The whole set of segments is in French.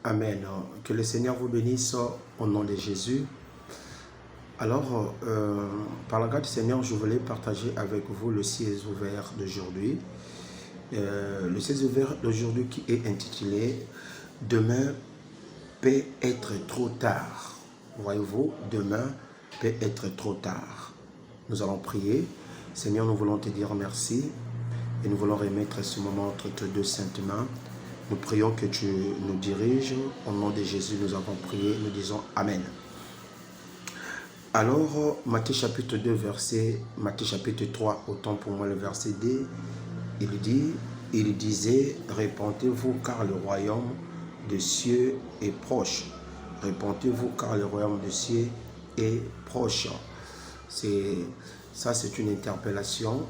Amen. Que le Seigneur vous bénisse au nom de Jésus. Alors, par la grâce du Seigneur, je voulais partager avec vous le siège ouvert d'aujourd'hui. Le siège ouvert d'aujourd'hui qui est intitulé « Demain peut être trop tard ». Voyez-vous, demain peut être trop tard. Nous allons prier. Seigneur, nous voulons te dire merci et nous voulons remettre ce moment entre tes deux saintes mains. Nous prions que tu nous diriges. Au nom de Jésus, nous avons prié. Nous disons Amen. Alors, Matthieu chapitre 2, Matthieu chapitre 3, autant pour moi le verset D, il disait, répentez-vous car le royaume des cieux est proche. Répentez-vous car le royaume des cieux est proche. Ça, c'est une interpellation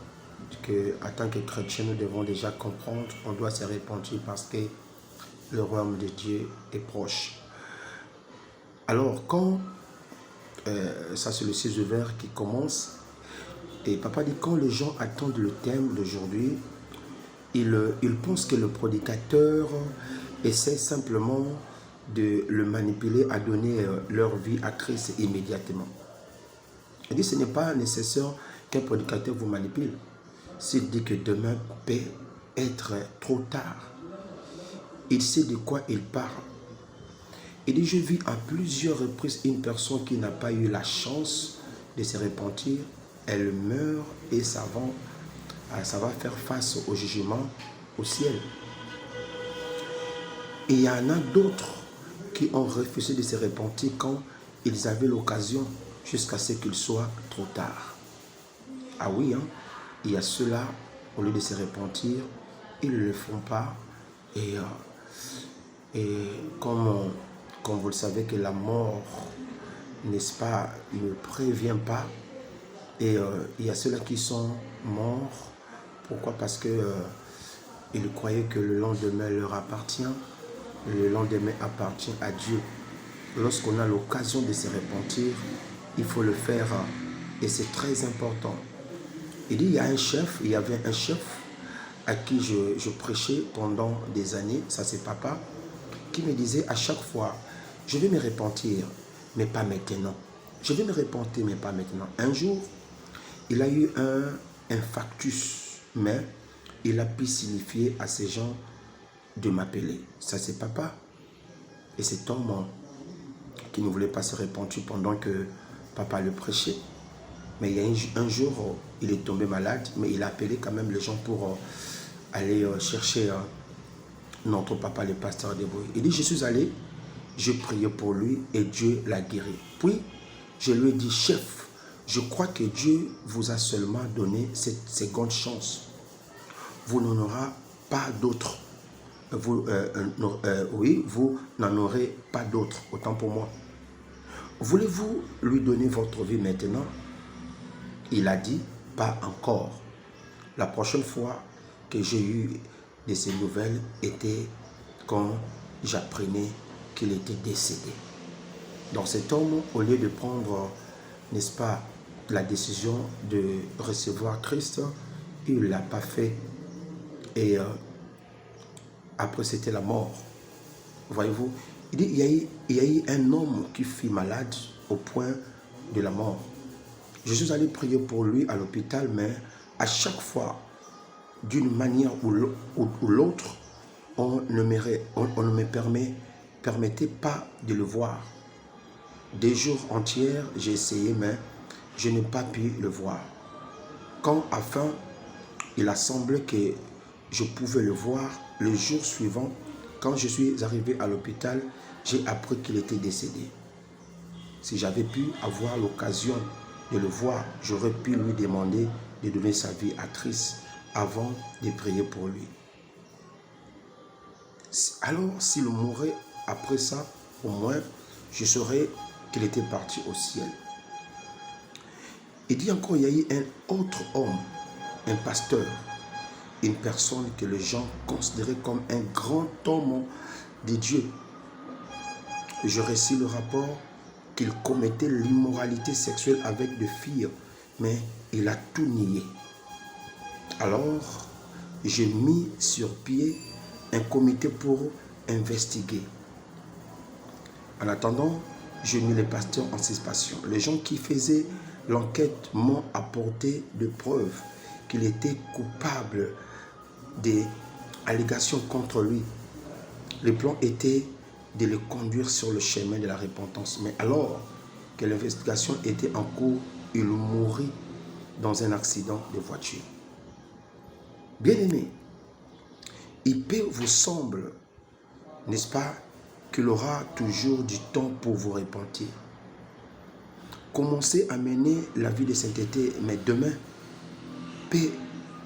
que, en tant que chrétien, nous devons déjà comprendre. On doit se repentir parce que le royaume de Dieu est proche. Alors, quand ça c'est le 6 vers qui commence, et papa dit, quand les gens attendent le thème d'aujourd'hui, ils pensent que le prédicateur essaie simplement de le manipuler à donner leur vie à Christ immédiatement. Il dit, ce n'est pas nécessaire qu'un prédicateur vous manipule. S'il dit que demain peut être trop tard, il sait de quoi il parle. Il dit, je vis à plusieurs reprises une personne qui n'a pas eu la chance de se repentir. Elle meurt et ça va faire face au jugement au ciel. Et il y en a d'autres qui ont refusé de se repentir quand ils avaient l'occasion jusqu'à ce qu'il soit trop tard. Ah oui, hein? Il y a ceux-là, au lieu de se repentir, ils ne le font pas. Et comme vous le savez que la mort, n'est-ce pas, ne prévient pas. Et il y a ceux-là qui sont morts. Pourquoi? Parce que ils croyaient que le lendemain leur appartient. Le lendemain appartient à Dieu. Lorsqu'on a l'occasion de se repentir, il faut le faire. Et c'est très important. Il dit, il y avait un chef à qui je prêchais pendant des années, ça c'est papa, qui me disait à chaque fois, je vais me repentir, mais pas maintenant. Je vais me repentir, mais pas maintenant. Un jour, il a eu un infarctus, mais il a pu signifier à ces gens de m'appeler. Ça c'est papa. Et cet homme qui ne voulait pas se repentir pendant que papa le prêchait. Mais il y a un jour, il est tombé malade, mais il a appelé quand même les gens pour aller chercher notre papa, le pasteur Debouy. Il dit, je suis allé, je priais pour lui et Dieu l'a guéri. Puis, je lui ai dit, chef, je crois que Dieu vous a seulement donné cette seconde chance. Vous n'en aurez pas d'autres. Oui, vous n'en aurez pas d'autres, autant pour moi. Voulez-vous lui donner votre vie maintenant? Il a dit, pas encore. La prochaine fois que j'ai eu de ces nouvelles était quand j'apprenais qu'il était décédé. Donc cet homme, au lieu de prendre, n'est-ce pas, la décision de recevoir Christ, il ne l'a pas fait. Et après, c'était la mort. Voyez-vous, il dit, il y a eu un homme qui fut malade au point de la mort. Je suis allé prier pour lui à l'hôpital, mais à chaque fois, d'une manière ou l'autre, on ne me permettait pas de le voir. Des jours entiers, j'ai essayé, mais je n'ai pas pu le voir. Quand enfin, il a semblé que je pouvais le voir, le jour suivant, quand je suis arrivé à l'hôpital, j'ai appris qu'il était décédé. Si j'avais pu avoir l'occasion de le voir, j'aurais pu lui demander de donner sa vie à Christ avant de prier pour lui. Alors, s'il mourait après ça, au moins, je saurais qu'il était parti au ciel. Il dit encore, il y a eu un autre homme, un pasteur, une personne que les gens considéraient comme un grand homme de Dieu. Je récite le rapport qu'il commettait l'immoralité sexuelle avec des filles, mais il a tout nié. Alors, j'ai mis sur pied un comité pour investiguer. En attendant, j'ai mis les pasteurs en suspicion. Les gens qui faisaient l'enquête m'ont apporté de preuves qu'il était coupable des allégations contre lui. Le plan était de le conduire sur le chemin de la repentance. Mais alors que l'investigation était en cours, il mourut dans un accident de voiture. Bien-aimés, il peut vous sembler, n'est-ce pas, qu'il aura toujours du temps pour vous repentir. Commencez à mener la vie de sainteté, mais demain peut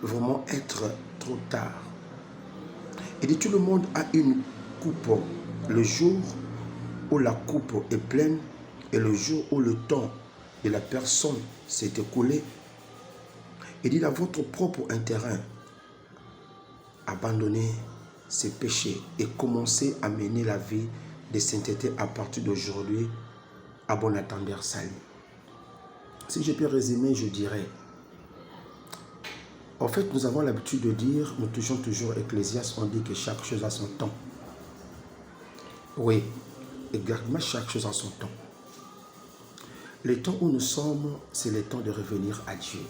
vraiment être trop tard. Et dit, tout le monde a une coupe. Le jour où la coupe est pleine et le jour où le temps de la personne s'est écoulé, il dit, à votre propre intérêt, abandonnez ces péchés et commencez à mener la vie de sainteté à partir d'aujourd'hui, à bon entendeur salut. Si je peux résumer, je dirais, en fait, nous avons l'habitude de dire, nous touchons toujours Ecclésiaste, on dit que chaque chose a son temps. Oui, exactement, chaque chose a son temps. Le temps où nous sommes, c'est le temps de revenir à Dieu.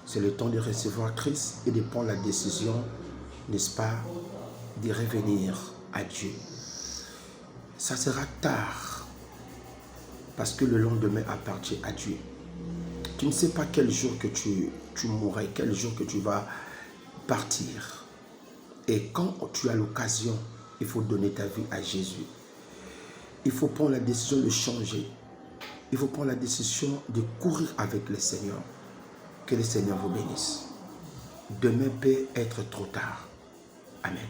C'est le temps de recevoir Christ et de prendre la décision, n'est-ce pas, de revenir à Dieu. Ça sera tard, parce que le lendemain appartient à Dieu. Tu ne sais pas quel jour que tu mourrais, quel jour que tu vas partir. Et quand tu as l'occasion, il faut donner ta vie à Jésus. Il faut prendre la décision de changer. Il faut prendre la décision de courir avec le Seigneur. Que le Seigneur vous bénisse. Demain peut être trop tard. Amen.